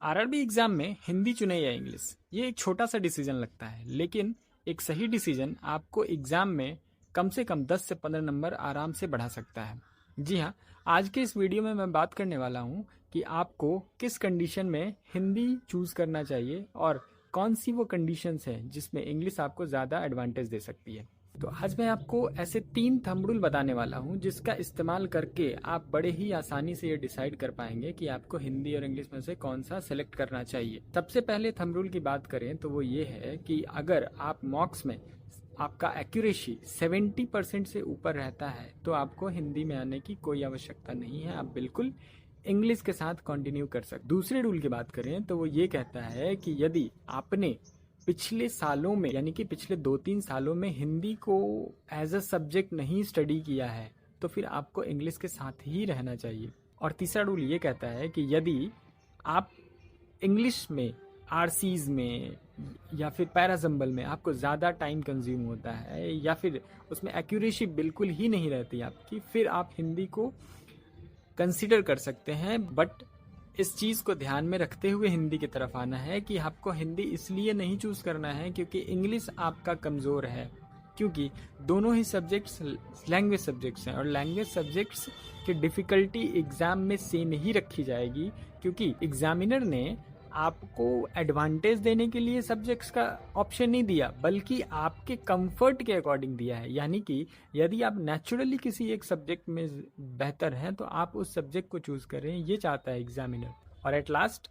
RRB exam में हिंदी चुने या इंग्लिश, ये एक छोटा सा डिसीजन लगता है, लेकिन एक सही डिसीजन आपको एग्जाम में कम से कम 10 से 15 नंबर आराम से बढ़ा सकता है। जी हाँ, आज के इस वीडियो में मैं बात करने वाला हूँ कि आपको किस कंडीशन में हिंदी चूज करना चाहिए और कौन सी वो कंडीशंस हैं जिसमें इंग्लिश आपको ज़्यादा एडवांटेज दे सकती है। तो आज मैं आपको ऐसे 3 थंब रूल बताने वाला हूँ जिसका इस्तेमाल करके आप बड़े ही आसानी से ये डिसाइड कर पाएंगे कि आपको हिंदी और इंग्लिश में से कौन सा सेलेक्ट करना चाहिए। सबसे पहले थंब रूल की बात करें तो वो ये है कि अगर आप मॉक्स में आपका एक्यूरेसी 70% से ऊपर रहता है तो आपको हिंदी में आने की कोई आवश्यकता नहीं है, आप बिल्कुल इंग्लिश के साथ कंटिन्यू कर सकते। दूसरे रूल की बात करें तो वो ये कहता है कि यदि आपने पिछले सालों में यानी कि पिछले 2-3 सालों में हिंदी को एज अ सब्जेक्ट नहीं स्टडी किया है तो फिर आपको इंग्लिश के साथ ही रहना चाहिए। और तीसरा रूल ये कहता है कि यदि आप इंग्लिश में आरसीज में या फिर पैराजम्बल में आपको ज़्यादा टाइम कंज्यूम होता है या फिर उसमें एक्यूरेसी बिल्कुल ही नहीं रहती आपकी, फिर आप हिंदी को कंसीडर कर सकते हैं। बट इस चीज़ को ध्यान में रखते हुए हिंदी की तरफ आना है कि आपको हिंदी इसलिए नहीं चूज़ करना है क्योंकि इंग्लिश आपका कमज़ोर है, क्योंकि दोनों ही सब्जेक्ट्स लैंग्वेज सब्जेक्ट्स हैं और लैंग्वेज सब्जेक्ट्स की डिफ़िकल्टी एग्ज़ाम में सेम ही रखी जाएगी, क्योंकि एग्जामिनर ने आपको एडवांटेज देने के लिए सब्जेक्ट्स का ऑप्शन नहीं दिया बल्कि आपके कंफर्ट के अकॉर्डिंग दिया है। यानी कि यदि आप नेचुरली किसी एक सब्जेक्ट में बेहतर हैं तो आप उस सब्जेक्ट को चूज़ करें, ये चाहता है एग्जामिनर। और एट लास्ट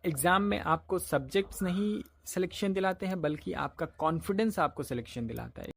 एग्ज़ाम में आपको सब्जेक्ट्स नहीं सिलेक्शन दिलाते हैं बल्कि आपका कॉन्फिडेंस आपको सिलेक्शन दिलाता है।